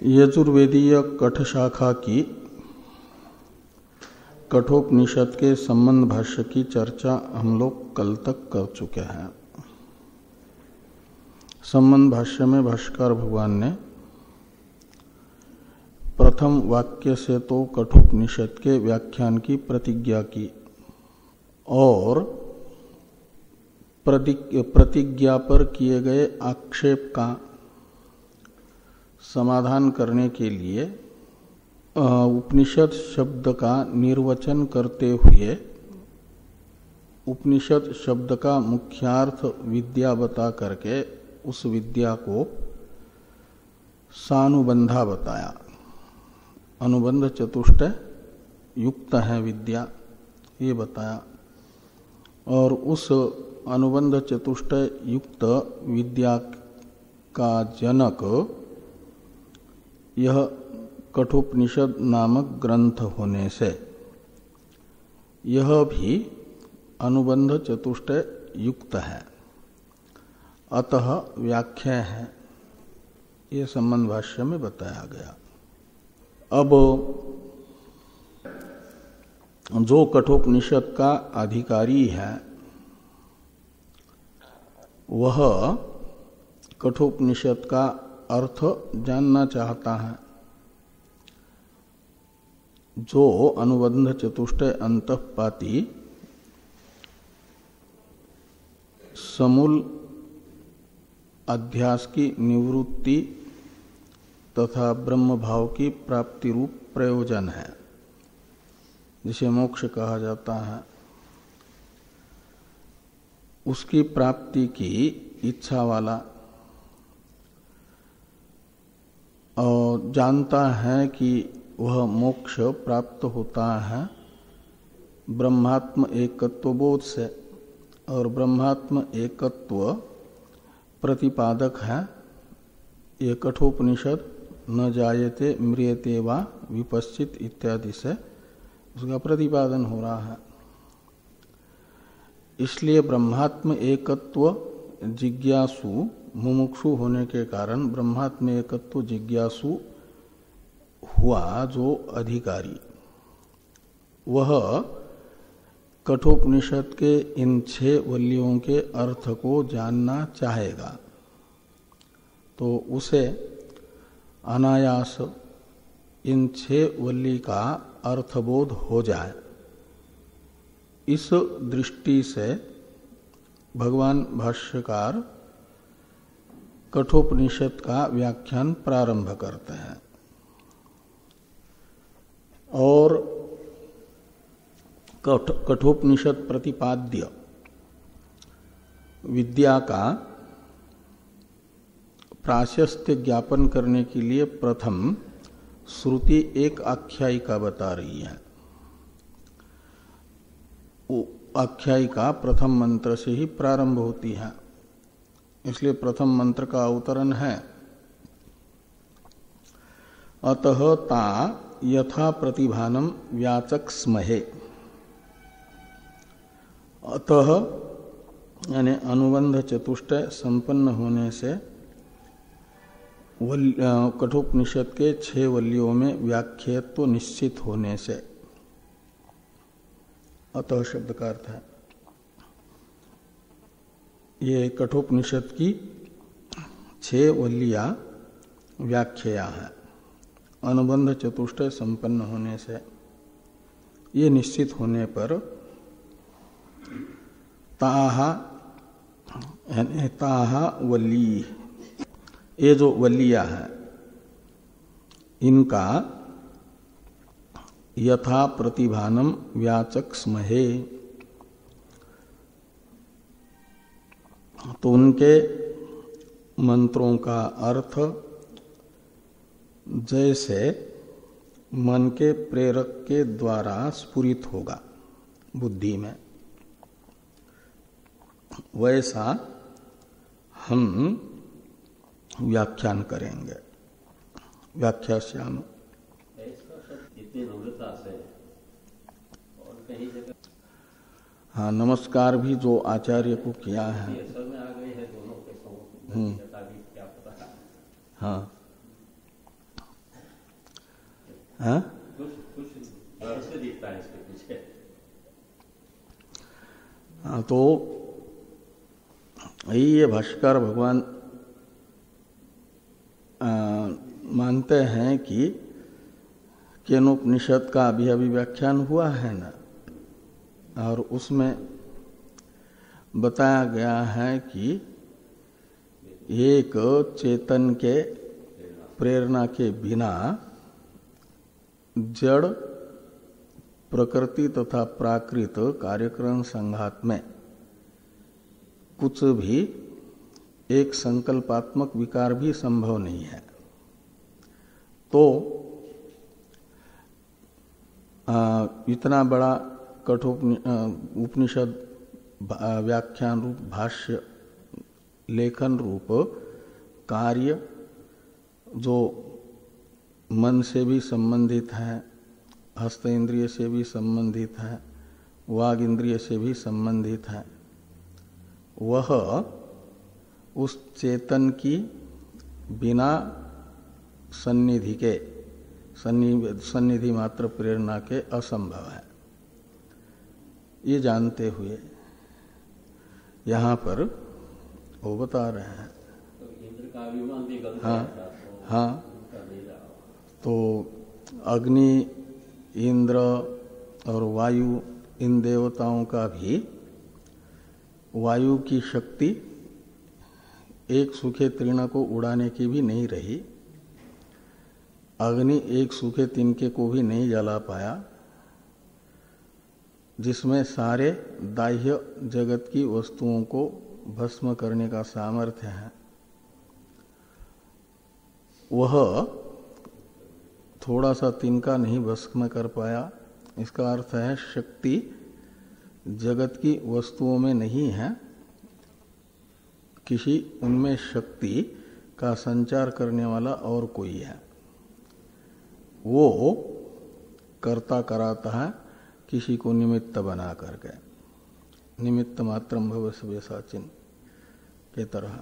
यजुर्वेदीय कठशाखा की कठोपनिषद के संबंध भाष्य की चर्चा हम लोग कल तक कर चुके हैं। संबंध भाष्य में भाष्यकार भगवान ने प्रथम वाक्य से तो कठोपनिषद के व्याख्यान की प्रतिज्ञा की और प्रतिज्ञा पर किए गए आक्षेप का समाधान करने के लिए उपनिषद शब्द का निर्वचन करते हुए उपनिषद शब्द का मुख्यार्थ विद्या बता करके उस विद्या को सानुबंधा बताया। अनुबंध चतुष्टय युक्त है विद्या ये बताया और उस अनुबंध चतुष्टय युक्त विद्या का जनक यह कठोपनिषद नामक ग्रंथ होने से यह भी अनुबंध चतुष्टय युक्त है, अतः व्याख्या है, ये संबंध भाष्य में बताया गया। अब जो कठोपनिषद का अधिकारी है वह कठोपनिषद का अर्थ जानना चाहता है। जो अनुबंध चतुष्टय अंतःपाती समूल अध्यास की निवृत्ति तथा ब्रह्म भाव की प्राप्ति रूप प्रयोजन है, जिसे मोक्ष कहा जाता है, उसकी प्राप्ति की इच्छा वाला और जानता है कि वह मोक्ष प्राप्त होता है ब्रह्मात्म एकत्व बोध से और ब्रह्मात्म एकत्व प्रतिपादक है ये कठोपनिषद न जायते म्रियते वा विपश्चित इत्यादि से उसका प्रतिपादन हो रहा है। इसलिए ब्रह्मात्म एकत्व जिज्ञासु मुमुक्षु होने के कारण ब्रह्मात्म एकत्व जिज्ञासु हुआ जो अधिकारी वह कठोपनिषद के इन 6 वल्लियों के अर्थ को जानना चाहेगा तो उसे अनायास इन 6 वल्ली का अर्थबोध हो जाए। इस दृष्टि से भगवान भाष्यकार कठोपनिषद का व्याख्यान प्रारंभ करते हैं और कठोपनिषद प्रतिपाद्य विद्या का प्राशस्त्य ज्ञापन करने के लिए प्रथम श्रुति एक आख्यायिका बता रही है। आख्यायिका प्रथम मंत्र से ही प्रारंभ होती है, इसलिए प्रथम मंत्र का अवतरण है अतः ता यथा प्रतिभानम व्याचक स्महे। अतः यानी अनुबंध चतुष्टय संपन्न होने से कठोपनिषद के 6 वल्लियों में व्याख्यत्व निश्चित होने से, अतः शब्द का अर्थ है ये कठोपनिषद की 6 वल्लियां व्याख्या है। अनुबंध चतुष्टय संपन्न होने से ये निश्चित होने पर ताहा यानी ताहा वल्ली ये जो वल्लियां है इनका यथा प्रतिभानम व्याचक स्महे तो उनके मंत्रों का अर्थ जैसे मन के प्रेरक के द्वारा स्फुरित होगा बुद्धि में वैसा हम व्याख्यान करेंगे। व्याख्यास्याम हाँ नमस्कार भी जो आचार्य को किया है हाँ हाँ कुछ रहस्य दिखता है इसके पीछे। हाँ, तो ये भाष्यकार भगवान मानते हैं कि केनोपनिषद का अभी अभी व्याख्यान हुआ है ना, और उसमें बताया गया है कि एक चेतन के प्रेरणा के बिना जड़ प्रकृति तथा प्राकृत कार्यक्रम संघात में कुछ भी एक संकल्पात्मक विकार भी संभव नहीं है। तो इतना बड़ा उपनिषद व्याख्यान रूप भाष्य लेखन रूप कार्य जो मन से भी संबंधित है, हस्त इंद्रिय से भी संबंधित है, वाग इंद्रिय से भी संबंधित है, वह उस चेतन की बिना सन्निधि के सन्निधि मात्र प्रेरणा के असंभव है। ये जानते हुए यहाँ पर वो बता रहे हैं। तो इंद्र का अभिमान भी गलत हाँ हाँ, तो अग्नि, इंद्र और वायु, इन देवताओं का भी वायु की शक्ति एक सूखे तृण को उड़ाने की भी नहीं रही, अग्नि एक सूखे तिनके को भी नहीं जला पाया, जिसमें सारे बाह्य जगत की वस्तुओं को भस्म करने का सामर्थ्य है, वह थोड़ा सा तिनका नहीं भस्म कर पाया। इसका अर्थ है शक्ति जगत की वस्तुओं में नहीं है, किसी उनमें शक्ति का संचार करने वाला और कोई है, वो कर्ता कराता है किसी को निमित्त बना करके, निमित्त मात्रम भवस्य वैसाचिन के तरह।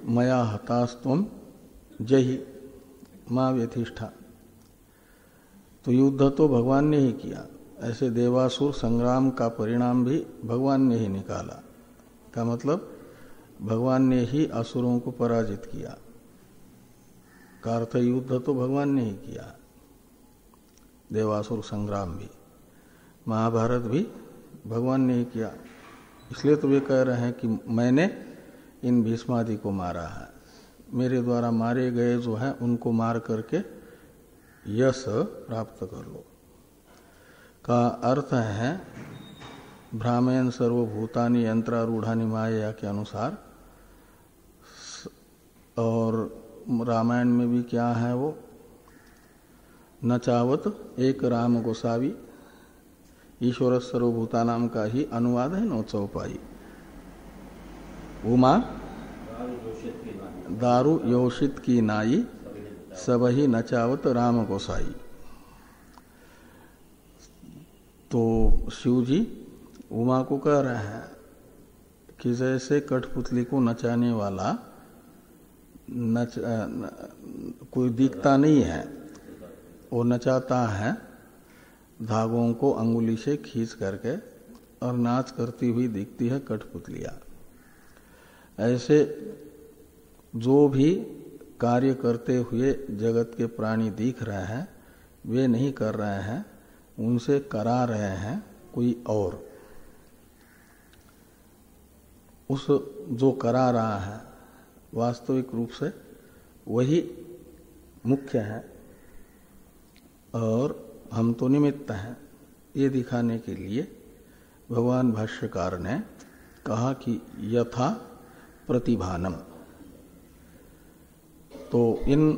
मया हतास्तम जहि मां व्यथिष्ठा, तो युद्ध तो भगवान ने ही किया, ऐसे देवासुर संग्राम का परिणाम भी भगवान ने ही निकाला, का मतलब भगवान ने ही असुरों को पराजित किया, का अर्थ युद्ध तो भगवान ने ही किया, देवासुर संग्राम भी, महाभारत भी भगवान ने ही किया। इसलिए तो वे कह रहे हैं कि मैंने इन भीष्मादि को मारा है, मेरे द्वारा मारे गए जो हैं उनको मार करके यश प्राप्त कर लो। का अर्थ है भ्रामयन सर्वभूतानि यंत्रारूढ़ानि माया के अनुसार, और रामायण में भी क्या है वो न चावत एक राम गोसावी, ईश्वर सर्वभूतानाम का ही अनुवाद है नौ चौपाई। उमा दारू योषित की नाई सबही नचावत राम गोसाई। तो शिव जी उमा को कह रहे हैं कि जैसे कठपुतली को नचाने वाला कोई दिखता नहीं है, वो नचाता है धागों को अंगुली से खींच करके, और नाच करती हुई दिखती है कठपुतलियां। ऐसे जो भी कार्य करते हुए जगत के प्राणी दिख रहे हैं, वे नहीं कर रहे हैं, उनसे करा रहे हैं कोई और। उस जो करा रहा है वास्तविक रूप से वही मुख्य है, और हम तो निमित्त हैं। ये दिखाने के लिए भगवान भाष्यकार ने कहा कि यथा प्रतिभानम। तो इन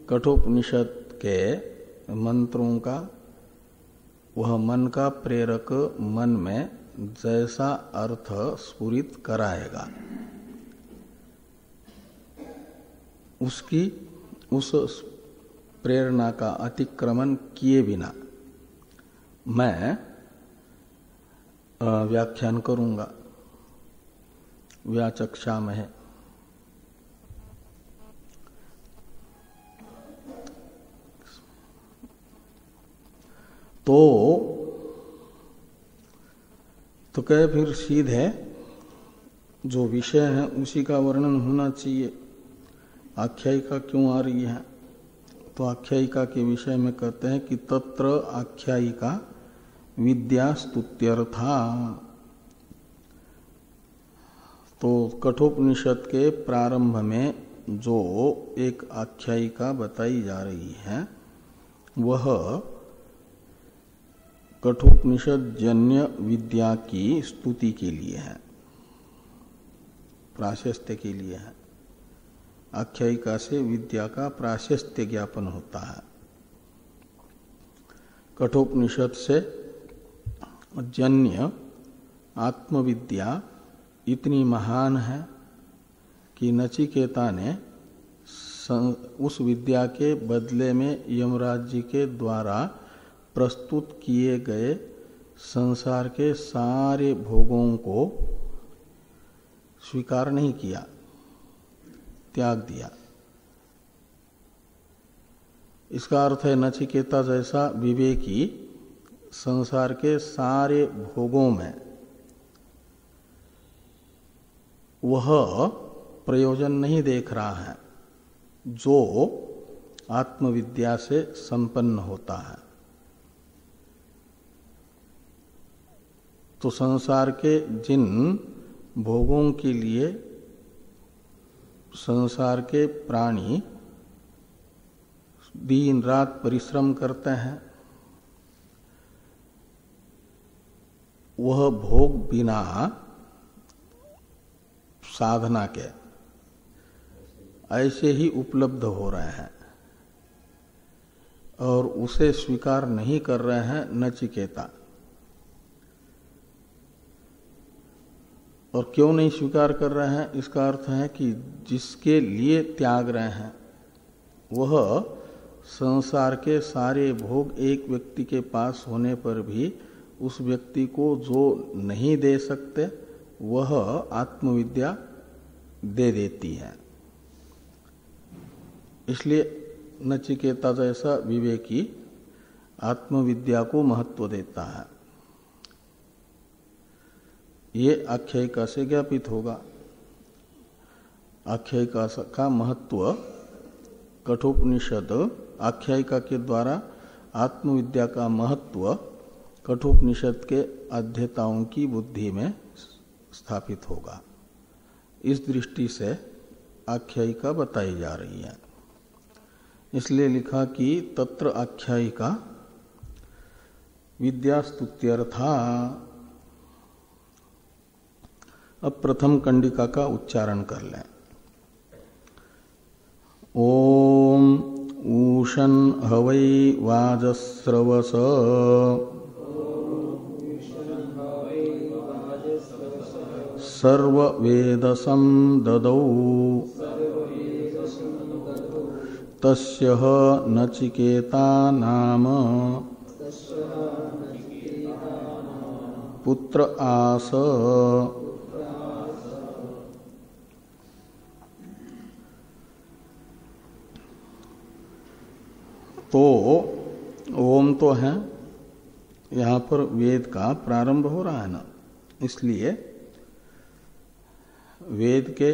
कठोपनिषद के मंत्रों का वह मन का प्रेरक मन में जैसा अर्थ स्फुरित कराएगा, उसकी उस प्रेरणा का अतिक्रमण किए बिना मैं व्याख्यान करूंगा। व्याचक्षामहे, तो कहे फिर सीधे जो विषय है उसी का वर्णन होना चाहिए, आख्यायिका क्यों आ रही है? तो आख्यायिका के विषय में कहते हैं कि तत्र आख्यायिका विद्या स्तुत्यर्था। तो कठोपनिषद के प्रारंभ में जो एक आख्यायिका बताई जा रही है वह कठोपनिषद जन्य विद्या की स्तुति के लिए है, प्राशस्त्य के लिए है। आख्यायिका से विद्या का प्राशस्त्य ज्ञापन होता है। कठोपनिषद से जन्य आत्मविद्या इतनी महान है कि नचिकेता ने उस विद्या के बदले में यमराज जी के द्वारा प्रस्तुत किए गए संसार के सारे भोगों को स्वीकार नहीं किया, त्याग दिया। इसका अर्थ है नचिकेता जैसा विवेकी संसार के सारे भोगों में वह प्रयोजन नहीं देख रहा है जो आत्मविद्या से संपन्न होता है। तो संसार के जिन भोगों के लिए संसार के प्राणी दिन रात परिश्रम करते हैं, वह भोग बिना साधना के ऐसे ही उपलब्ध हो रहे हैं और उसे स्वीकार नहीं कर रहे हैं नचिकेता। और क्यों नहीं स्वीकार कर रहे हैं? इसका अर्थ है कि जिसके लिए त्याग रहे हैं वह संसार के सारे भोग एक व्यक्ति के पास होने पर भी उस व्यक्ति को जो नहीं दे सकते वह आत्मविद्या दे देती है। इसलिए नचिकेता जैसा विवेकी आत्मविद्या को महत्व देता है। ये आख्यायिका से ज्ञापित होगा। आख्यायिका का महत्व कठोपनिषद आख्यायिका के द्वारा आत्मविद्या का महत्व कठोपनिषद के अध्येताओं की बुद्धि में स्थापित होगा। इस दृष्टि से आख्यायिका बताई जा रही है। इसलिए लिखा कि तत्र आख्यायिका विद्या स्तुत्यर्था। अब प्रथम कंडिका का उच्चारण कर लें। ओम ऊषण हवै वाजस्रवस सर्ववेदसं ददौ तस्य नचिकेता नाम पुत्र आस। तो ओम तो है, यहाँ पर वेद का प्रारंभ हो रहा है ना, इसलिए वेद के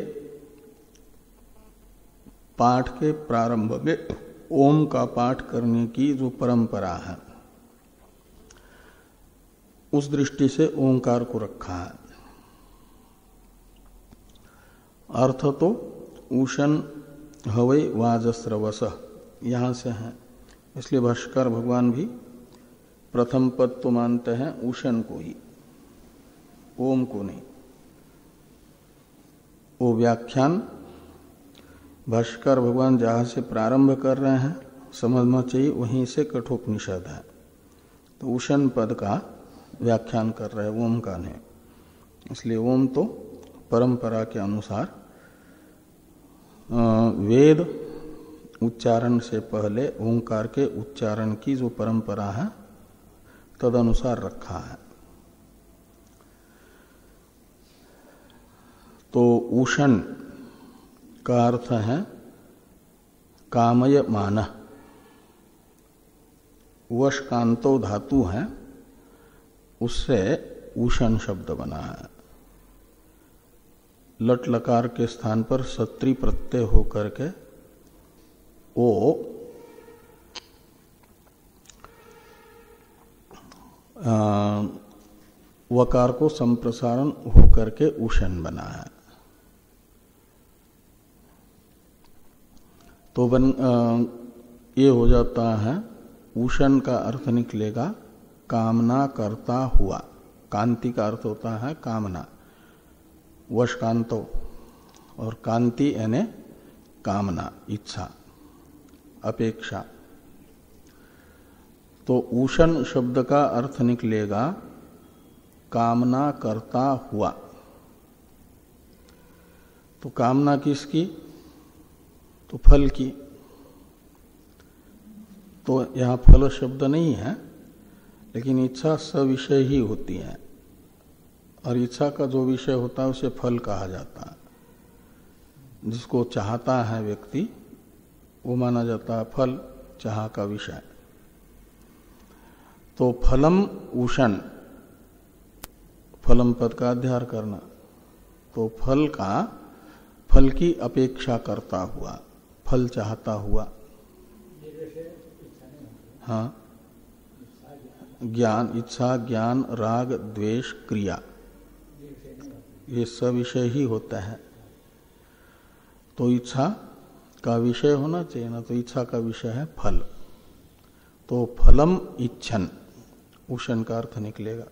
पाठ के प्रारंभ में ओम का पाठ करने की जो परंपरा है उस दृष्टि से ओंकार को रखा है। अर्थ तो उषण हवै वाजस्रवस यहाँ से है, इसलिए भाष्यकार भगवान भी प्रथम पद तो मानते हैं उषण को ही, ओम को नहीं। वो व्याख्यान भाष्यकार भगवान जहाँ से प्रारंभ कर रहे हैं समझना चाहिए वहीं से कठोपनिषद है। तो उषण पद का व्याख्यान कर रहे हैं, ओम का नहीं। इसलिए ओम तो परंपरा के अनुसार वेद उच्चारण से पहले ओंकार के उच्चारण की जो परंपरा है तदनुसार रखा है। तो उषण का अर्थ है कामयमान, वशकांतो धातु है, उससे उषण शब्द बना है। लट लकार के स्थान पर सत्री प्रत्यय होकर के ओ वकार को संप्रसारण होकर के उषण बना है। तो ये हो जाता है, उषण का अर्थ निकलेगा कामना करता हुआ। कांति का अर्थ होता है कामना, वशकांतो, और कांति यानी कामना, इच्छा, अपेक्षा। तो उषण शब्द का अर्थ निकलेगा कामना करता हुआ। तो कामना किसकी? तो फल की। तो यहां फल शब्द नहीं है, लेकिन इच्छा सविषय ही होती है, और इच्छा का जो विषय होता है उसे फल कहा जाता है। जिसको चाहता है व्यक्ति वो माना जाता है फल, चाह का विषय। तो फलम उषण, फलम पद का अध्यार करना, तो फल की अपेक्षा करता हुआ, फल चाहता हुआ। हाँ, ज्ञान, इच्छा, ज्ञान, राग, द्वेष, क्रिया, ये सब विषय ही होता है। तो इच्छा का विषय होना चाहिए ना, तो इच्छा का विषय है फल। तो फलम इच्छन, उषण का अर्थ निकलेगा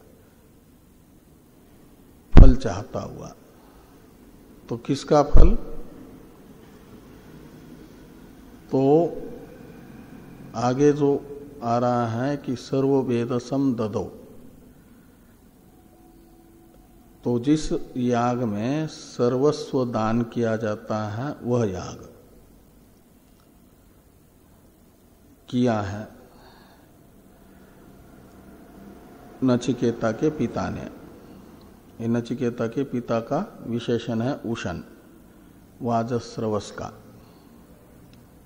फल चाहता हुआ। तो किसका फल? तो आगे जो आ रहा है कि सर्ववेदसम ददो, तो जिस याग में सर्वस्व दान किया जाता है वह याग किया है नचिकेता के पिता ने। ये नचिकेता के पिता का विशेषण है उषण, वाजस्रवस का।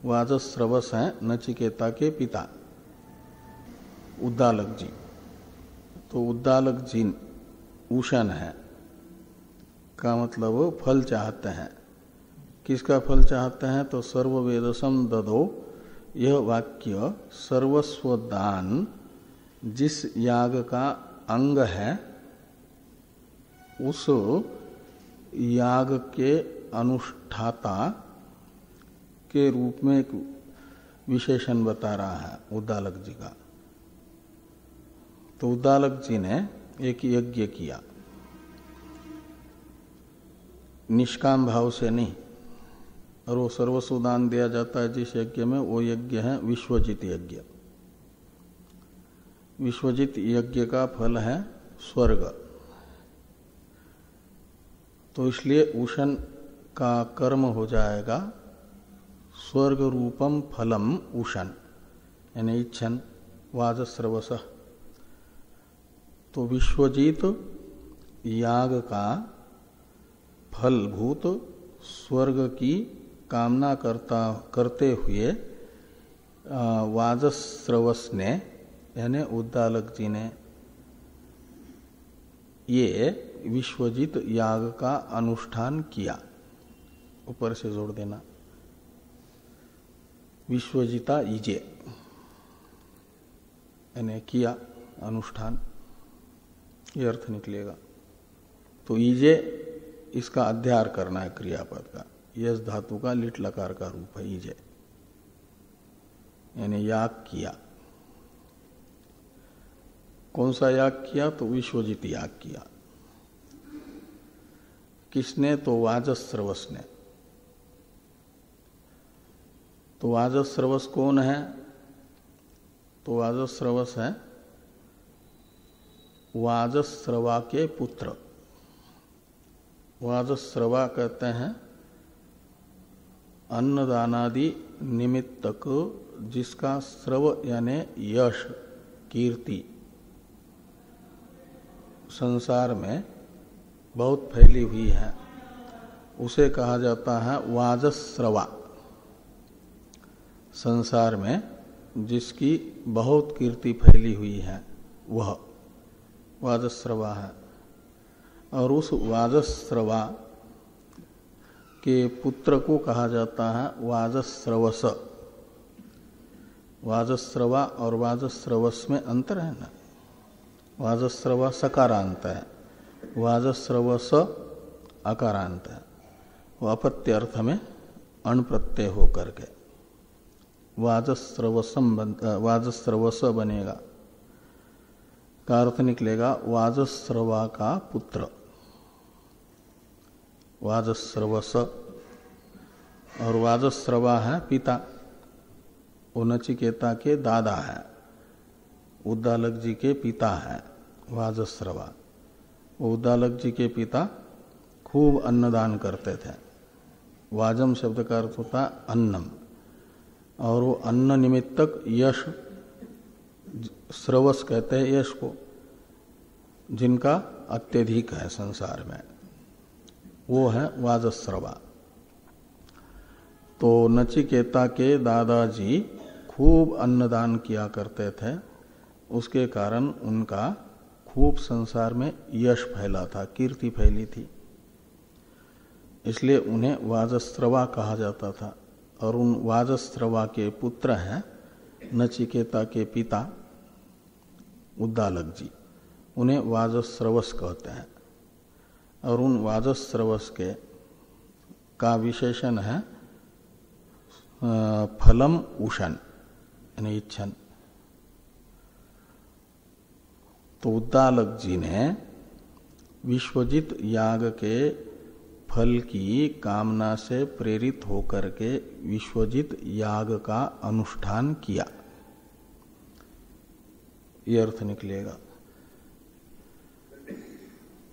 वाजस्रवस है नचिकेता के पिता उद्दालक जी। तो उद्दालक जी उषण है का मतलब वो फल चाहते हैं। किसका फल चाहते हैं? तो सर्ववेदसम ददो, यह वाक्य सर्वस्व दान जिस याग का अंग है उस याग के अनुष्ठाता के रूप में एक विशेषण बता रहा है उद्दालक जी का। तो उद्दालक जी ने एक यज्ञ किया, निष्काम भाव से नहीं, और वो सर्वस्व दान दिया जाता है जिस यज्ञ में, वो यज्ञ है विश्वजित यज्ञ। विश्वजित यज्ञ का फल है स्वर्ग। तो इसलिए उषण का कर्म हो जाएगा स्वर्ग रूपम फलम उषण, यानी इच्छन वाजस्रवस। तो विश्वजित याग का फलभूत स्वर्ग की कामना करते हुए वाजस्रवस ने, यानी उद्दालक जी ने, ये विश्वजित याग का अनुष्ठान किया। ऊपर से जोड़ देना, विश्वजिता इजे, यानी किया अनुष्ठान, ये अर्थ निकलेगा। तो इजे इसका अध्यार करना है क्रियापद का। यस धातु का लिट लकार का रूप है इजे, यानी याग किया। कौन सा याग किया? तो विश्वजित याग किया। किसने? तो वाजस्रवस ने। तो वाजस्रवस कौन है? तो वाजस्रवस है वाजस्रवा के पुत्र। वाजस्रवा कहते हैं अन्नदानादि निमित्तक जिसका स्रव यानी यश, कीर्ति संसार में बहुत फैली हुई है, उसे कहा जाता है वाजस्रवा। संसार में जिसकी बहुत कीर्ति फैली हुई है वह वाजस्रवा है। और उस वाजस्रवा के पुत्र को कहा जाता है वाजस्रवस। वाजस्रवा और वाजस्रवस में अंतर है ना। वाजस्रवा सकारांत है, वाजस्रवस अकारांत है। वो अपत्य अर्थ में अण प्रत्यय होकर के वाजस्रवस बनेगा का अर्थ निकलेगा वाजस्रवा का पुत्र, वाजस्रवस। और वाजस्रवा है पिता, वो नचिकेता के दादा है, उद्दालक जी के पिता है वाजस्रवा। वो उद्दालक जी के पिता खूब अन्नदान करते थे। वाजम शब्द का अर्थ होता अन्नम, और वो अन्न निमित्तक यश, स्रवस कहते हैं यश को, जिनका अत्यधिक है संसार में, वो है वाजस्रवा। तो नचिकेता के दादाजी खूब अन्नदान किया करते थे, उसके कारण उनका खूब संसार में यश फैला था, कीर्ति फैली थी, इसलिए उन्हें वाजस्रवा कहा जाता था। और उन वाजस्रवा के पुत्र हैं नचिकेता के पिता उद्दालक जी, उन्हें वाजस्रवस कहते हैं। और उन वाजस्रवस के का विशेषण है फलम उषण, यानी इच्छन। तो उद्दालक जी ने विश्वजित याग के फल की कामना से प्रेरित होकर के विश्वजित याग का अनुष्ठान किया, ये अर्थ निकलेगा।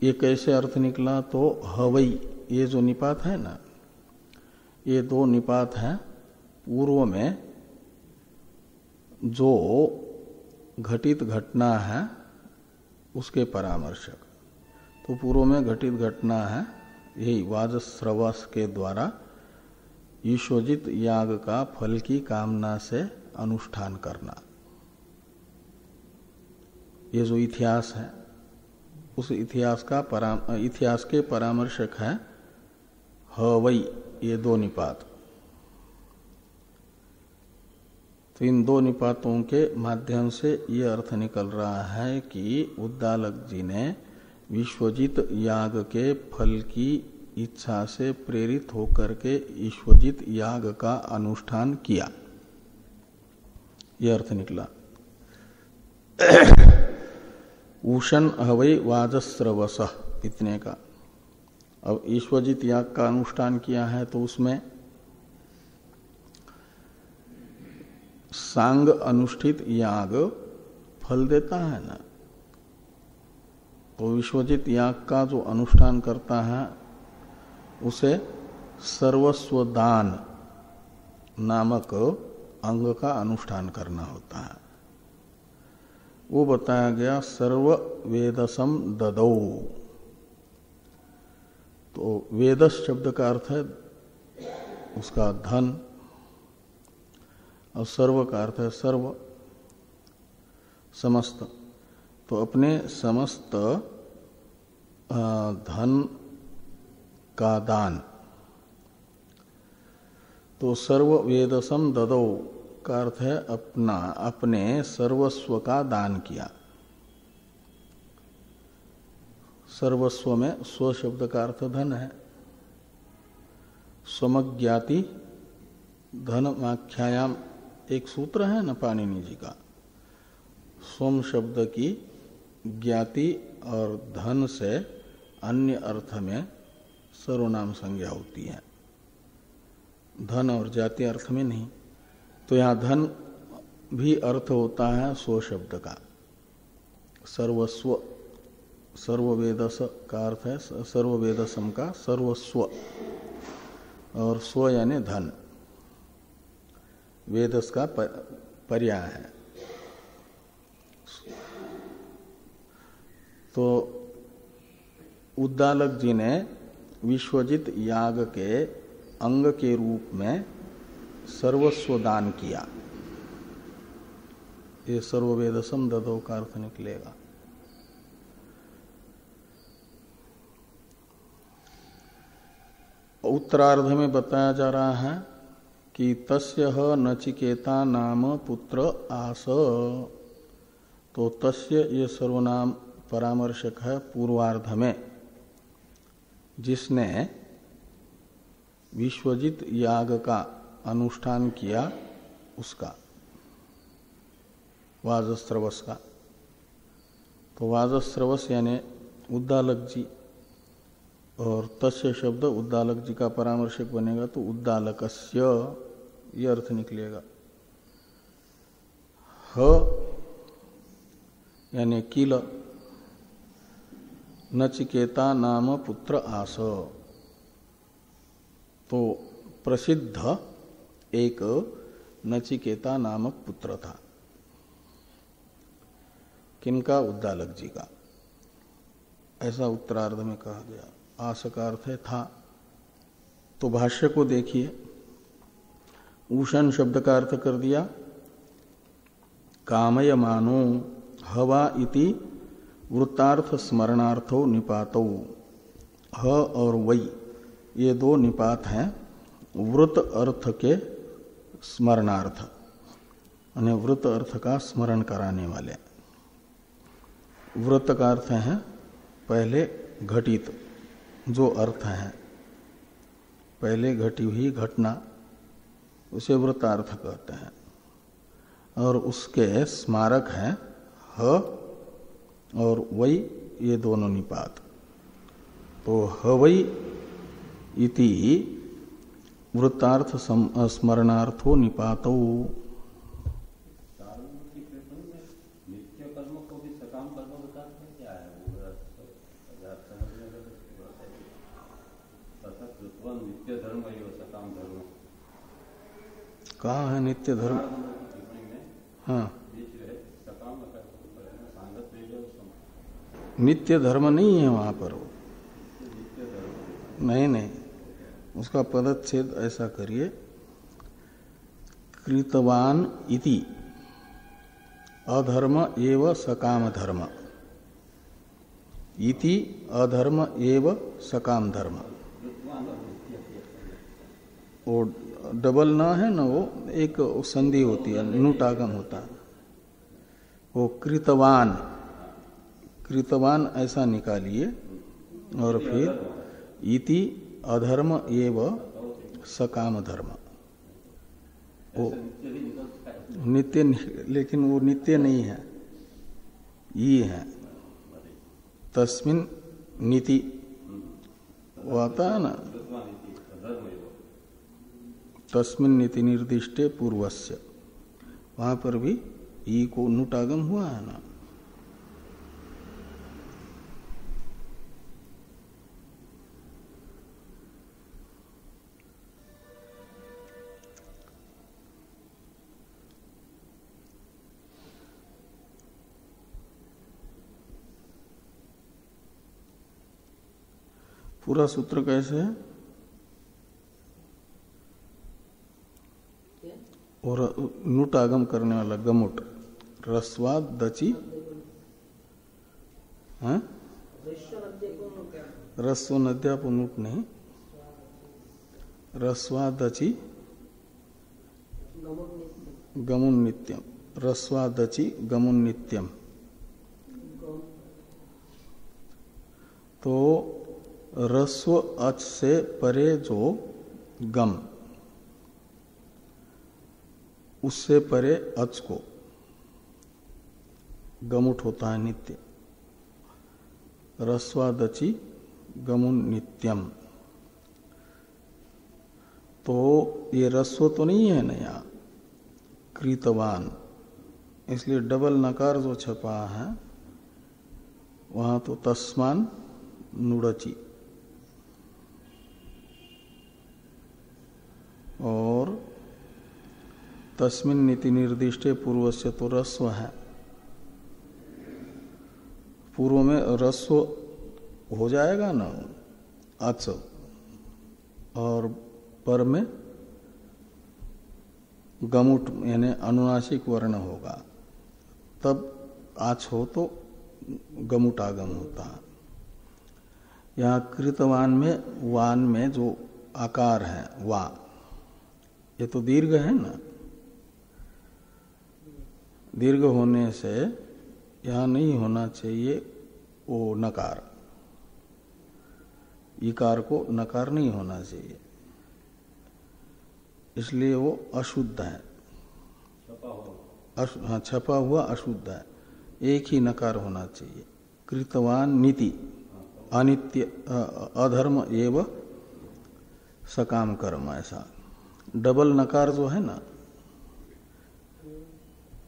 ये कैसे अर्थ निकला? तो हवई, ये जो निपात है ना, ये दो निपात हैं पूर्व में जो घटित घटना है उसके परामर्शक। तो पूर्व में घटित घटना है यही वाजस्रवस के द्वारा ईश्वजित याग का फल की कामना से अनुष्ठान करना। ये जो इतिहास है उस इतिहास के परामर्शक है हवई, ये दो निपात। तो इन दो निपातों के माध्यम से ये अर्थ निकल रहा है कि उद्दालक जी ने विश्वजित याग के फल की इच्छा से प्रेरित होकर के विश्वजित याग का अनुष्ठान किया, यह अर्थ निकला। उषण हवै वाजस्रवस इतने का। अब विश्वजित याग का अनुष्ठान किया है तो उसमें सांग अनुष्ठित याग फल देता है ना। तो विश्वजित याग का जो अनुष्ठान करता है उसे सर्वस्व दान नामक अंग का अनुष्ठान करना होता है। वो बताया गया सर्व वेदसम ददौ। तो वेदस शब्द का अर्थ है उसका धन, और सर्व का अर्थ है सर्व, समस्त। तो अपने समस्त धन का दान, तो सर्व वेदसम ददौ का अर्थ है अपने सर्वस्व का दान किया। सर्वस्व में स्व शब्द का अर्थ धन है। स्वमज्ञाति धनमाख्यायाम एक सूत्र है न पाणिनि जी का। स्वम शब्द की ज्ञाति और धन से अन्य अर्थ में सर्वनाम संज्ञा होती है, धन और जाति अर्थ में नहीं। तो यहाँ धन भी अर्थ होता है स्व शब्द का। सर्वस्व, सर्ववेदस का अर्थ है सर्ववेदसम का सर्वस्व, और स्व यानी धन, वेदस का पर्याय है। तो उद्दालक जी ने विश्वजित याग के अंग के रूप में सर्वस्व दान किया। ये सर्ववेदसम ददौ का अर्थ निकलेगा। उत्तरार्ध में बताया जा रहा है कि तस्य नचिकेता नाम पुत्र आस। तो तस्य ये सर्वनाम परामर्शक है पूर्वार्ध में, जिसने विश्वजित याग का अनुष्ठान किया उसका, वाजस्रवस का। तो वाजस्रवस यानी उद्दालक जी, और तस्य शब्द उद्दालक जी का परामर्शक बनेगा तो उद्दालकस्य ये अर्थ निकलेगा। ह यानी किल नचिकेता नाम पुत्र आस। तो प्रसिद्ध एक नचिकेता नामक पुत्र था। किनका? उद्दालक जी का। ऐसा उत्तरार्ध में कहा गया। आस का अर्थ है था। तो भाष्य को देखिए, उषण शब्द का अर्थ कर दिया कामयमानो हवा इति वृत्तार्थ स्मरणार्थो निपातो। ह और वै ये दो निपात हैं वृत अर्थ के स्मरणार्थ, यानी वृत अर्थ का स्मरण कराने वाले। व्रत का अर्थ है पहले घटित जो अर्थ है, पहले घटी हुई घटना, उसे व्रतार्थ कहते हैं। और उसके स्मारक है ह और वै ये दोनों निपात। तो हवै इति वृत्तार्थ स्मरणार्थो निपातो। नित्य कर्म को भी सकाम कर्म बताते हैं, क्या है वो? नित्य धर्म सकाम धर्म कहाँ है नित्य धर्म? हाँ, नित्य धर्म नहीं है वहां पर। नहीं, उसका पदच्छेद ऐसा करिए, कृतवान इति अधर्म एव सकाम धर्म, इति अधर्म एव सकाम धर्म। वो डबल ना है ना, वो एक संधि होती है, नुटागम होता है। वो कृतवान, कृतवान ऐसा निकालिए और फिर इति अधर्म एव सकाम धर्म। वो नित्य, लेकिन वो नित्य नहीं है, ये है तस्मिन नीति, वो आता है ना, तस्मिन नीति निर्दिष्टे पूर्वस्य, वहां पर भी ई को नुटागम हुआ है ना। पूरा सूत्र कैसे है? और नुटागम करने वाला गमुट, रस्वा दची, रस्व नद्यापुनुट नहीं, रस्वा दची गमुन नित्यम, रस्वा दची गमुन नित्यम। तो रस्व अच से परे जो गम, उससे परे अच को गमुट होता है नित्य। रस्वादची गमुन नित्यम। तो ये रस्व तो नहीं है ना यहाँ, कृतवान, इसलिए डबल नकार जो छपा है वहां तो तस्मान नुड़ची, और तस्मिन नीति निर्दिष्टे पूर्वस्य तो रस्व है, पूर्व में रस्व हो जाएगा ना अच, और पर में गमुट यानी अनुनासिक वर्ण होगा, तब आच हो तो गमुटागम होता है। यहाँ कृतवान में वान में जो आकार है वा, ये तो दीर्घ है ना, दीर्घ होने से यहाँ नहीं होना चाहिए वो नकार, इकार को नकार नहीं होना चाहिए, इसलिए वो अशुद्ध है। हाँ, छपा हुआ अशुद्ध है, एक ही नकार होना चाहिए। कृतवान नीति अनित्य अधर्म एव सकाम कर्म, ऐसा डबल नकार जो है ना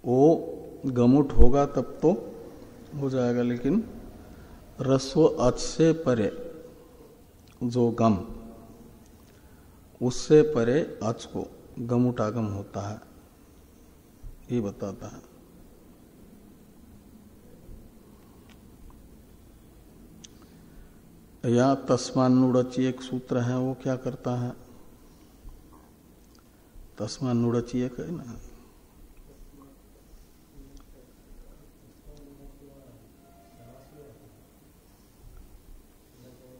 वो गमुट होगा तब तो हो जाएगा, लेकिन रस्व अच से परे जो गम, उससे परे अच को गमुटागम होता है, ये बताता है। या तस्मान्नुड़ची एक सूत्र है, वो क्या करता है? तस्मान्नुड़ची एक है ना,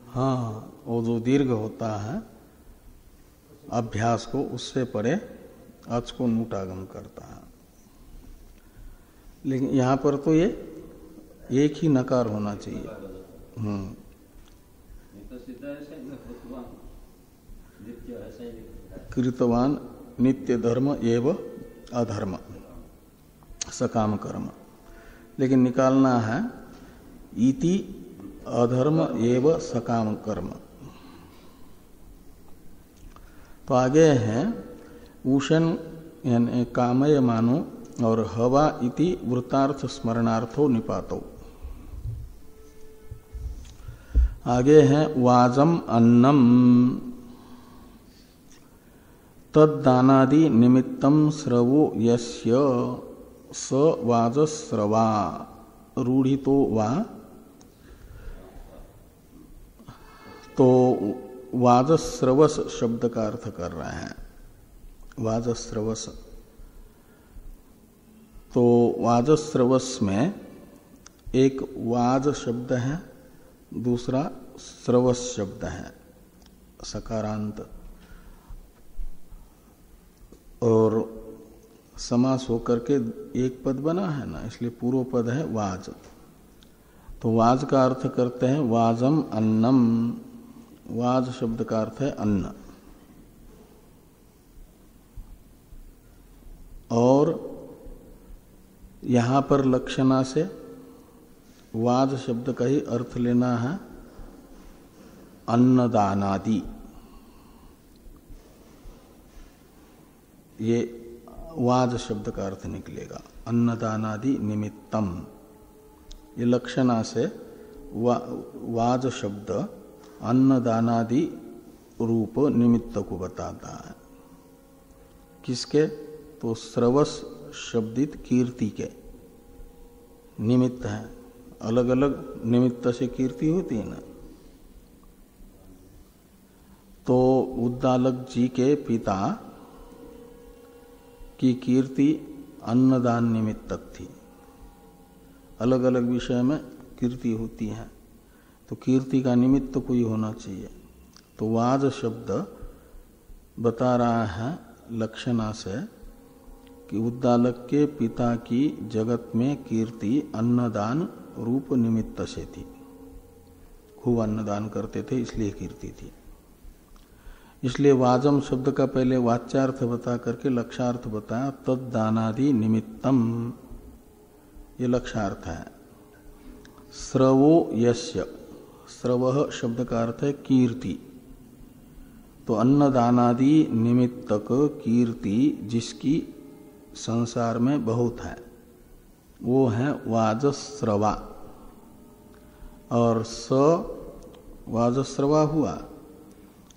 हाँ, वो जो दीर्घ होता है अभ्यास को, उससे परे अच को नूटागम करता है। लेकिन यहां पर तो ये एक ही नकार होना चाहिए। कृतवान नित्य धर्म एव अधर्म सकाम कर्म, लेकिन निकालना है इति अधर्म एव सकाम कर्म। तो आगे है उषण यानी कामय मानो और हवा इति वृत्तार्थ स्मरणार्थो निपातो। आगे है वाजम अन्नम तद्दानादि निमित्तम स्रवो यस्य स वाजस्रवा रूढ़ितो वा। तो वाजस्रवस शब्द का अर्थ कर रहे हैं, वाजस्रवस। तो वाजस्रवस में एक वाज शब्द है, दूसरा स्रवस शब्द है सकारांत, और समास होकर के एक पद बना है ना, इसलिए पूर्व पद है वाज। तो वाज का अर्थ करते हैं वाजम अन्नम, वाज शब्द का अर्थ है अन्न। और यहां पर लक्षणा से वाज शब्द का ही अर्थ लेना है अन्नदानादि। ये वाज शब्द का अर्थ निकलेगा, अन्नदानादि निमित्तम। ये लक्षणा से वाज शब्द अन्नदानादि रूप निमित्त को बताता है। किसके? तो स्रवस शब्दित कीर्ति के निमित्त है। अलग अलग निमित्त से कीर्ति होती है ना। तो उद्दालक जी के पिता की कीर्ति अन्नदान निमित्तक थी। अलग अलग विषय में कीर्ति होती है, तो कीर्ति का निमित्त कोई होना चाहिए। तो वाज शब्द बता रहा है लक्षणा से कि उद्दालक के पिता की जगत में कीर्ति अन्नदान रूप निमित्त से थी। खूब अन्नदान करते थे, इसलिए कीर्ति थी। इसलिए वाजम शब्द का पहले वाच्यार्थ बता करके लक्षार्थ बताया, तद्दानादि निमित्तम, ये लक्षार्थ है। स्रवो यस्य, स्रवः शब्द का अर्थ है कीर्ति। तो अन्नदानादि निमित्तक कीर्ति जिसकी संसार में बहुत है, वो है वाजस्रवा। और स वाजस्रवा हुआ,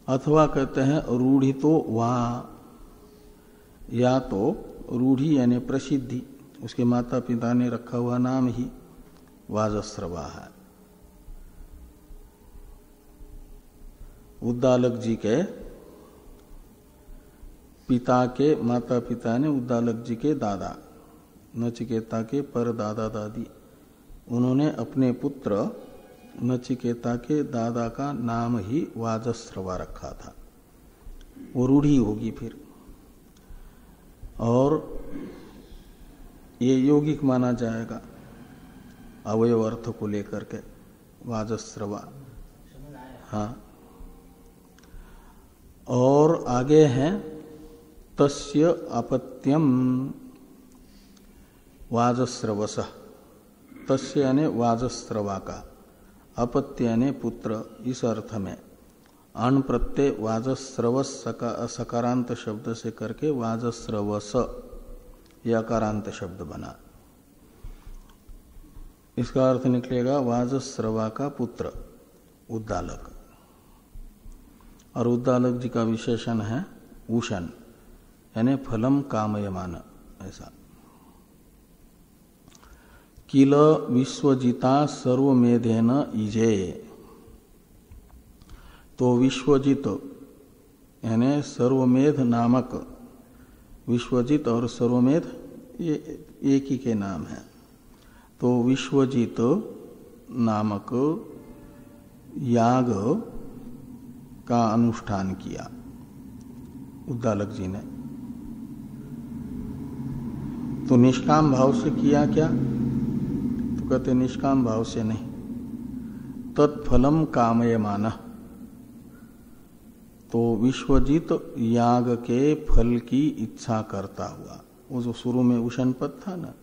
अथवा कहते हैं रूढ़ितो वा, या तो रूढ़ी यानी प्रसिद्धि, उसके माता पिता ने रखा हुआ नाम ही वाजस्रवा है। उद्दालक जी के पिता के माता पिता ने उद्दालक जी के दादा नचिकेता के पर दादा दादी, उन्होंने अपने पुत्र नचिकेता के दादा का नाम ही वाजस्रवा रखा था। वो रूढ़ी होगी फिर, और ये यौगिक माना जाएगा अवयव अर्थ को लेकर के, वाजस्रवा। हाँ, और आगे हैं तस्य अपत्यम वाजस्रवस, तस्य यानी वाजस्रवा का, अपत्य यानी पुत्र, इस अर्थ में अण प्रत्यय वाजस्रवस सकारांत शब्द से करके वाजस्रवस यह अकारांत शब्द बना। इसका अर्थ निकलेगा वाजस्रवा का पुत्र उद्दालक, और उद्दालक जी का विशेषण है उशन, यानी फलम कामयमान, ऐसा। किल विश्वजिता सर्वमेधेन इजे, तो विश्वजित यानी सर्वमेध नामक, विश्वजित और सर्वमेध ये एक ही के नाम है। तो विश्वजित नामक याग का अनुष्ठान किया उद्दालक जी ने। तो निष्काम भाव से किया क्या? तो कहते निष्काम भाव से नहीं, तत्फलम कामयमान। तो विश्वजित याग के फल की इच्छा करता हुआ, वो जो शुरू में उशन पद था ना,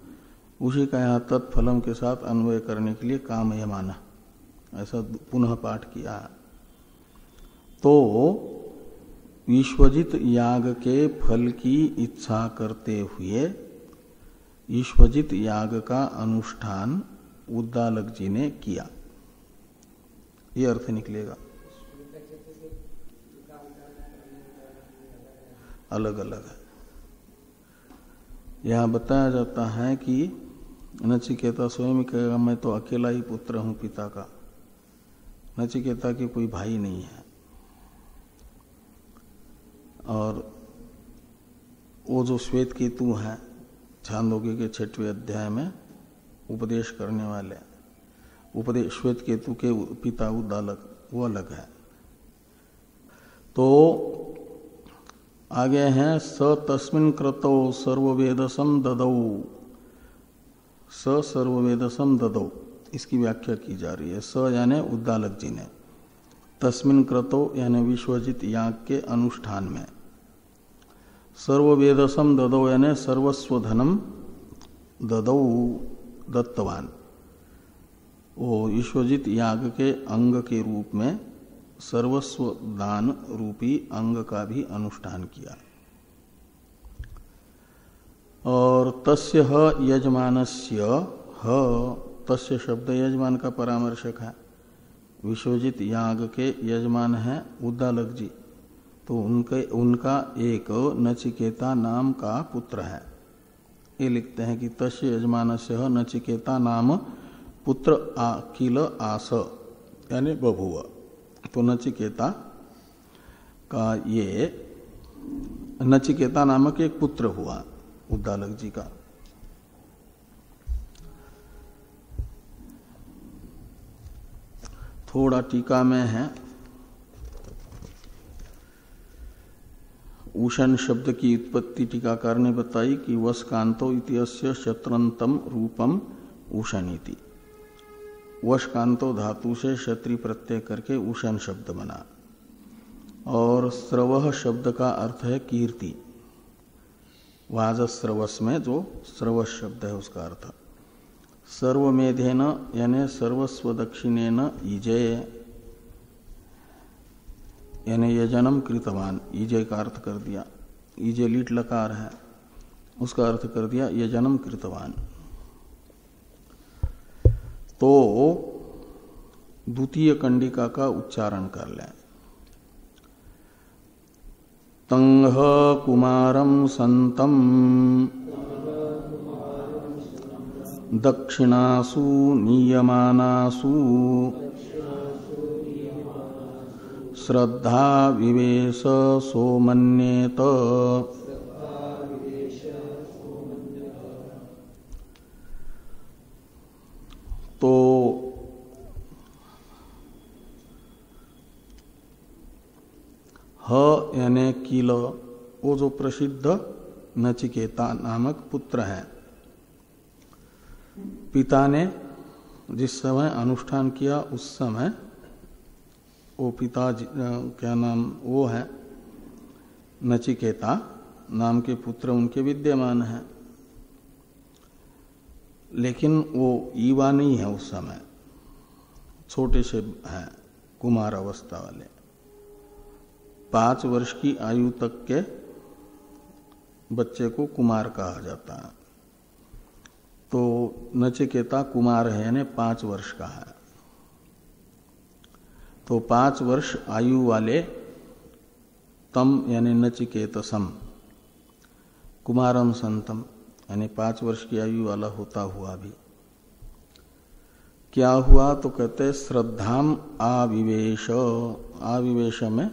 उसी का यहाँ तत्फलम के साथ अन्वय करने के लिए कामयमान ऐसा पुनः पाठ किया। तो विश्वजित याग के फल की इच्छा करते हुए विश्वजित याग का अनुष्ठान उद्दालक जी ने किया, ये अर्थ निकलेगा। अलग अलग है। यहाँ बताया जाता है कि नचिकेता स्वयं कहेगा मैं तो अकेला ही पुत्र हूं पिता का, नचिकेता के कोई भाई नहीं है। और वो जो श्वेत केतु है छांदोग्य के 6वें अध्याय में उपदेश करने वाले, उपदेश श्वेत केतु के पिता उद्दालक, वो अलग है। तो आगे हैं स तस्मिन् क्रतौ सर्ववेदसम ददौ, स सर्ववेदसम ददौ, इसकी व्याख्या की जा रही है। स यानी उद्दालक जी ने, तस्मिन् क्रतौ यानी विश्वजित याग के अनुष्ठान में, सर्ववेदसम ददौ यानी सर्वस्व धनम ददौ दत्तवान, वो विश्वजित याग के अंग के रूप में सर्वस्व दान रूपी अंग का भी अनुष्ठान किया। और तस्य ह यजमानस्य, ह तस्य शब्द यजमान का परामर्शक है, विश्वजित याग के यजमान है उद्दालक जी, तो उनका एक नचिकेता नाम का पुत्र है। ये लिखते हैं कि तस्य यजमानस्य ह नचिकेता नाम पुत्र किल आस यानी बभुव। तो नचिकेता का ये नचिकेता नामक एक पुत्र हुआ उद्दालक जी का। थोड़ा टीका में है, उषण शब्द की उत्पत्ति टीकाकार ने बताई कि वशकांतो इत्यस्य शत्रंतम रूपम उषणीति, वशकांतो धातु से क्षत्रि प्रत्यय करके उषण शब्द बना। और स्रवः शब्द का अर्थ है कीर्ति, वाजस्रवस में जो स्रवस शब्द है उसका अर्थ। सर्वमेधेन यानी सर्वस्व दक्षिणेन ईजय यानी यजनम कृतवान, ईजय का अर्थ कर दिया, ईजय लीट लकार है उसका अर्थ कर दिया यजनम कृतवान। तो द्वितीय कंडिका का उच्चारण कर लें। तंह कुमारम संतम दक्षिणासु नीयमानासु श्रद्धा विवेश सोमन्येत यानी कील, वो जो प्रसिद्ध नचिकेता नामक पुत्र है, पिता ने जिस समय अनुष्ठान किया उस समय वो पिता क्या नाम वो है नचिकेता नाम के पुत्र उनके विद्यमान है, लेकिन वो युवा नहीं है, उस समय छोटे से हैं, कुमार अवस्था वाले। 5 वर्ष की आयु तक के बच्चे को कुमार कहा जाता है। तो नचिकेता कुमार है यानी 5 वर्ष का है। तो 5 वर्ष आयु वाले तम यानी नचिकेतसम, कुमारम संतम यानी 5 वर्ष की आयु वाला होता हुआ भी क्या हुआ, तो कहते श्रद्धाम आविवेश। आविवेश में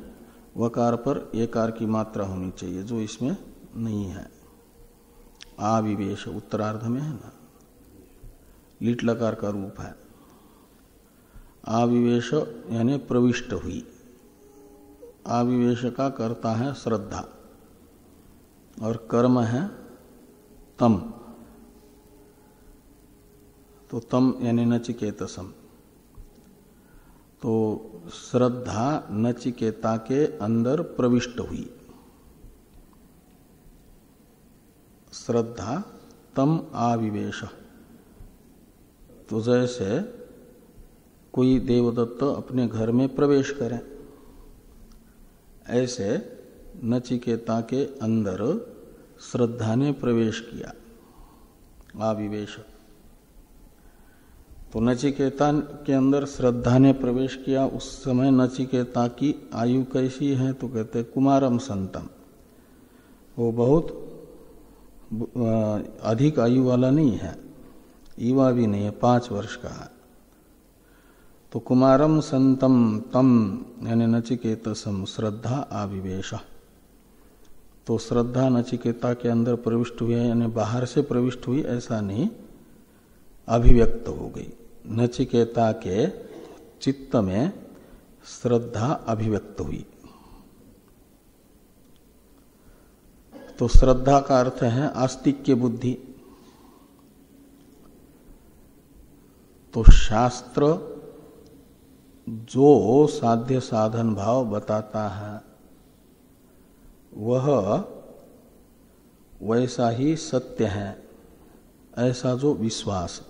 वकार पर एकार की मात्रा होनी चाहिए, जो इसमें नहीं है। आविवेश उत्तरार्ध में है ना, लीट लकार का रूप है। आविवेश यानी प्रविष्ट हुई। आविवेश का कर्ता है श्रद्धा और कर्म है तम, तो तम यानी नचिकेतसम। तो श्रद्धा नचिकेता के अंदर प्रविष्ट हुई। श्रद्धा तम आविवेश। तो जैसे कोई देवदत्त अपने घर में प्रवेश करे, ऐसे नचिकेता के अंदर श्रद्धा ने प्रवेश किया, आविवेश। तो नचिकेता के अंदर श्रद्धा ने प्रवेश किया। उस समय नचिकेता की आयु कैसी है, तो कहते कुमारम संतम, वो बहुत अधिक आयु वाला नहीं है, युवा भी नहीं है, 5 वर्ष का है। तो कुमारम संतम तम यानी नचिकेतसम श्रद्धा आविवेश। तो श्रद्धा नचिकेता के अंदर प्रविष्ट हुई है, यानी बाहर से प्रविष्ट हुई ऐसा नहीं, अभिव्यक्त हो गई। नचिकेता के चित्त में श्रद्धा अभिव्यक्त हुई। तो श्रद्धा का अर्थ है आस्तिक्य बुद्धि। तो शास्त्र जो साध्य साधन भाव बताता है वह वैसा ही सत्य है, ऐसा जो विश्वास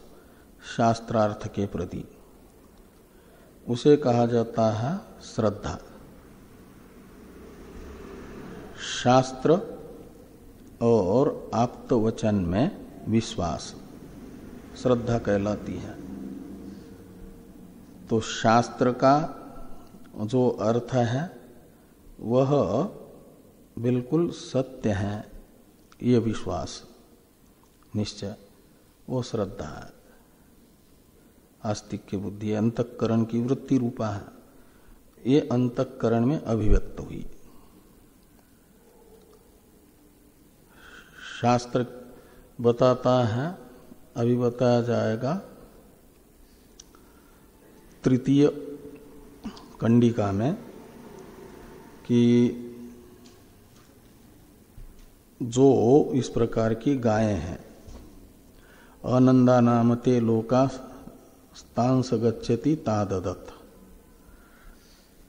शास्त्रार्थ के प्रति, उसे कहा जाता है श्रद्धा। शास्त्र और आप्त वचन में विश्वास श्रद्धा कहलाती है। तो शास्त्र का जो अर्थ है वह बिल्कुल सत्य है, ये विश्वास निश्चय, वो श्रद्धा है। आस्तिक्य बुद्धि अंतःकरण की वृत्ति रूपा है, ये अंतःकरण में अभिव्यक्त हुई। शास्त्र बताता है, अभी बताया जाएगा तृतीय कंडिका में कि जो इस प्रकार की गायें हैं, अनंदा नामते लोका स्तांस गच्छति ताददत्,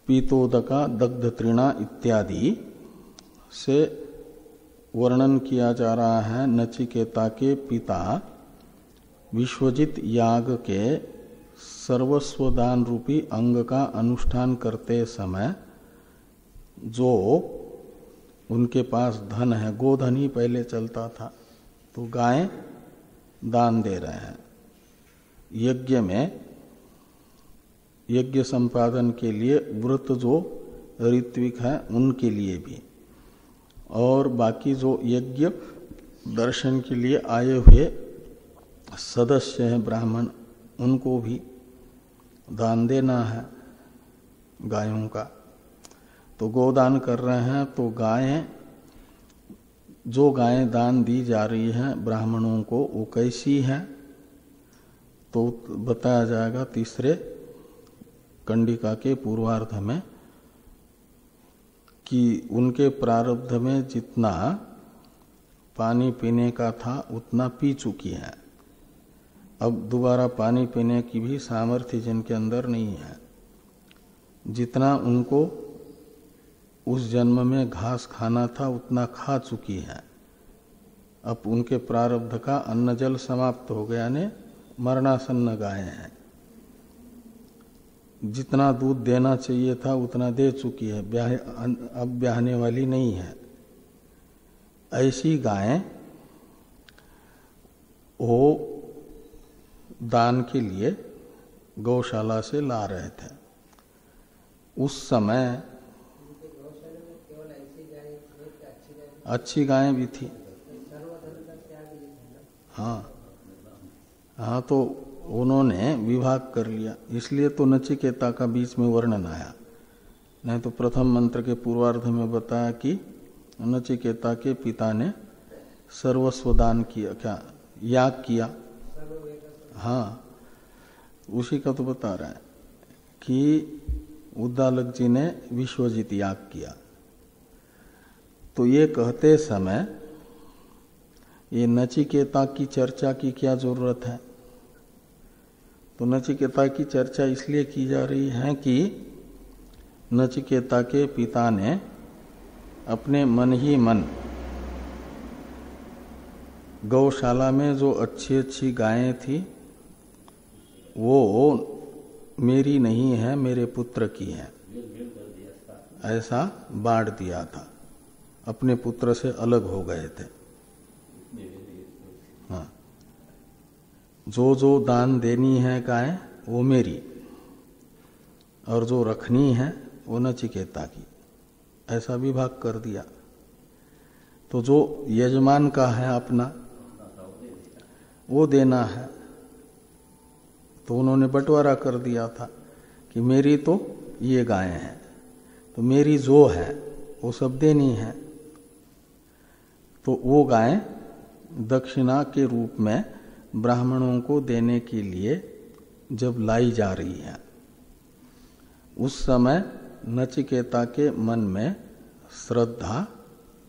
पीतोदका दग्ध तृणा इत्यादि से वर्णन किया जा रहा है। नचिकेता के पिता विश्वजित याग के सर्वस्वदान रूपी अंग का अनुष्ठान करते समय जो उनके पास धन है, गोधन ही पहले चलता था, तो गायें दान दे रहे हैं। यज्ञ में यज्ञ संपादन के लिए व्रत जो ऋत्विक है उनके लिए भी, और बाकी जो यज्ञ दर्शन के लिए आए हुए सदस्य हैं ब्राह्मण, उनको भी दान देना है गायों का। तो गोदान कर रहे हैं, तो गायें, जो गायें दान दी जा रही हैं ब्राह्मणों को, वो कैसी हैं, तो बताया जाएगा तीसरे कंडिका के पूर्वार्ध में कि उनके प्रारब्ध में जितना पानी पीने का था उतना पी चुकी हैं। अब दोबारा पानी पीने की भी सामर्थ्य जिनके अंदर नहीं है। जितना उनको उस जन्म में घास खाना था उतना खा चुकी है। अब उनके प्रारब्ध का अन्न जल समाप्त हो गया, ने मरणासन्न गाय हैं। जितना दूध देना चाहिए था उतना दे चुकी है, अब ब्याहने वाली नहीं है। ऐसी गायें वो दान के लिए गौशाला से ला रहे थे। उस समय अच्छी गायें भी थी। हाँ, तो उन्होंने विभाग कर लिया, इसलिए तो नचिकेता का बीच में वर्णन आया। नहीं तो प्रथम मंत्र के पूर्वार्ध में बताया कि नचिकेता के पिता ने सर्वस्व दान किया, क्या याग किया। हाँ, उसी का तो बता रहा है कि उद्दालक जी ने विश्वजित याग किया। तो ये कहते समय ये नचिकेता की चर्चा की क्या जरूरत है? तो नचिकेता की चर्चा इसलिए की जा रही है कि नचिकेता के पिता ने अपने मन ही मन गौशाला में जो अच्छी अच्छी गायें थी वो मेरी नहीं है, मेरे पुत्र की है, ऐसा बांट दिया था। अपने पुत्र से अलग हो गए थे। हाँ, जो दान देनी है गाय वो मेरी, और जो रखनी है वो नचिकेता की, ऐसा विभाग कर दिया। तो जो यजमान का है अपना वो देना है, तो उन्होंने बंटवारा कर दिया था कि मेरी तो ये गायें हैं, तो मेरी जो है वो सब देनी है। तो वो गायें दक्षिणा के रूप में ब्राह्मणों को देने के लिए जब लाई जा रही है, उस समय नचिकेता के मन में श्रद्धा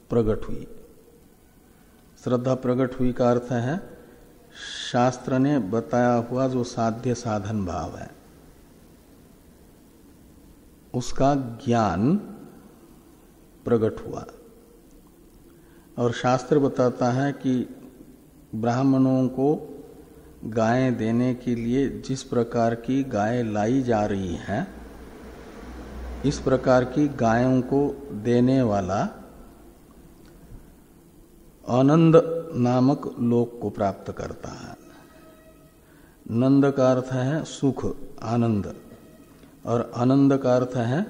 प्रकट हुई। श्रद्धा प्रकट हुई का अर्थ है शास्त्र ने बताया हुआ जो साध्य साधन भाव है उसका ज्ञान प्रकट हुआ। और शास्त्र बताता है कि ब्राह्मणों को गायें देने के लिए जिस प्रकार की गायें लाई जा रही हैं, इस प्रकार की गायों को देने वाला आनंद नामक लोक को प्राप्त करता है। नंद का अर्थ है सुख, आनंद, और आनंद का अर्थ है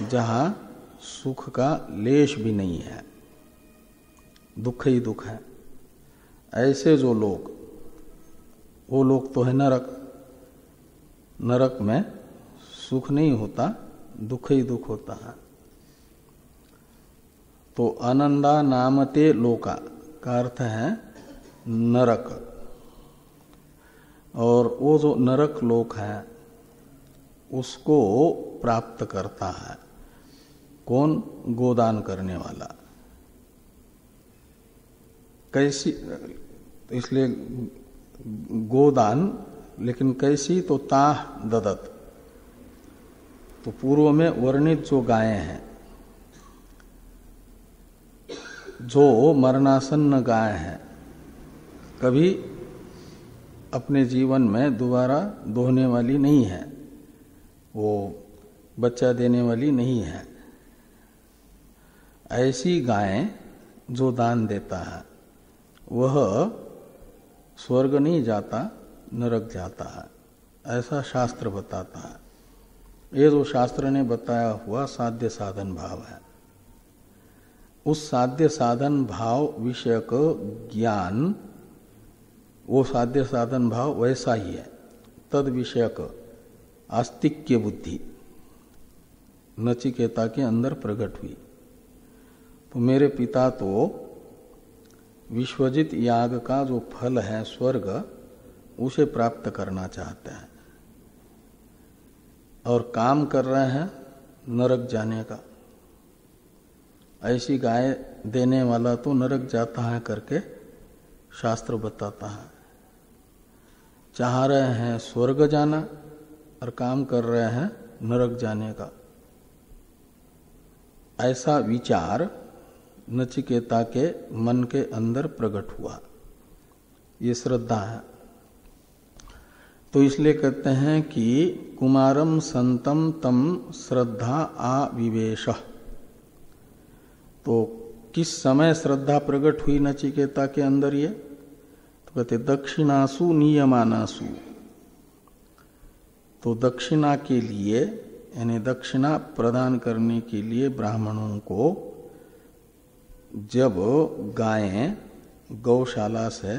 जहां सुख का लेश भी नहीं है, दुख ही दुख है। ऐसे जो लोग, वो लोग तो है नरक। नरक में सुख नहीं होता, दुख ही दुख होता है। तो आनंदा नामते लोका का अर्थ है नरक। और वो जो नरक लोक है उसको प्राप्त करता है कौन? गोदान करने वाला। कैसी? इसलिए गोदान, लेकिन कैसी? तो ताह ददत। तो पूर्व में वर्णित जो गायें हैं, जो मरणासन्न गाय है, कभी अपने जीवन में दोबारा दोहने वाली नहीं है, वो बच्चा देने वाली नहीं है, ऐसी गायें जो दान देता है वह स्वर्ग नहीं जाता, नरक जाता है, ऐसा शास्त्र बताता है। ये जो शास्त्र ने बताया हुआ साध्य साधन भाव है, उस साध्य साधन भाव विषयक ज्ञान, वो साध्य साधन भाव वैसा ही है, तद विषयक आस्तिक्य बुद्धि नचिकेता के अंदर प्रकट हुई। तो मेरे पिता तो विश्वजित याग का जो फल है स्वर्ग, उसे प्राप्त करना चाहते हैं और काम कर रहे हैं नरक जाने का। ऐसी गाय देने वाला तो नरक जाता है करके शास्त्र बताता है। चाह रहे हैं स्वर्ग जाना और काम कर रहे हैं नरक जाने का, ऐसा विचार नचिकेता के मन के अंदर प्रकट हुआ। ये श्रद्धा है। तो इसलिए कहते हैं कि कुमारम संतम तम श्रद्धा आविवेश। तो किस समय श्रद्धा प्रकट हुई नचिकेता के अंदर? ये तो कहते दक्षिणासु नियमानासु। तो दक्षिणा के लिए यानी दक्षिणा प्रदान करने के लिए ब्राह्मणों को जब गायें गौशाला से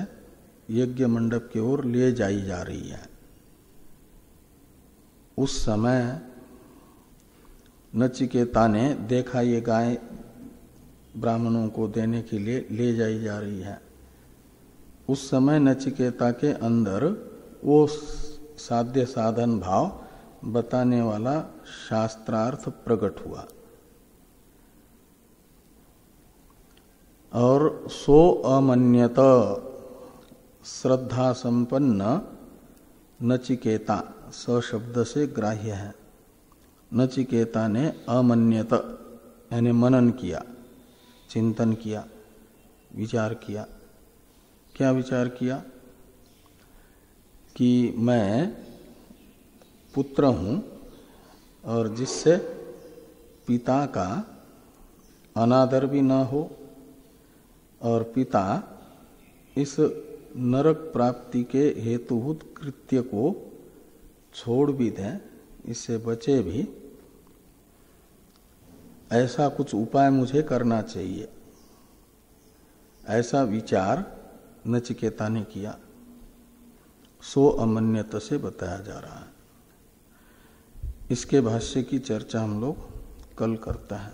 यज्ञ मंडप की ओर ले जाई जा रही है, उस समय नचिकेता ने देखा ये गाय ब्राह्मणों को देने के लिए ले जाई जा रही है। उस समय नचिकेता के अंदर वो साध्य साधन भाव बताने वाला शास्त्रार्थ प्रकट हुआ और सो अमन्यत श्रद्धा संपन्न नचिकेता स शब्द से ग्राह्य है। नचिकेता ने अमन्यत यानी मनन किया, चिंतन किया, विचार किया। क्या विचार किया? कि मैं पुत्र हूँ और जिससे पिता का अनादर भी न हो और पिता इस नरक प्राप्ति के हेतुभूत कृत्य को छोड़ भी दें, इससे बचे भी, ऐसा कुछ उपाय मुझे करना चाहिए। ऐसा विचार नचिकेता ने किया। सो अमन्यत से बताया जा रहा है। इसके भाष्य की चर्चा हम लोग कल करते हैं।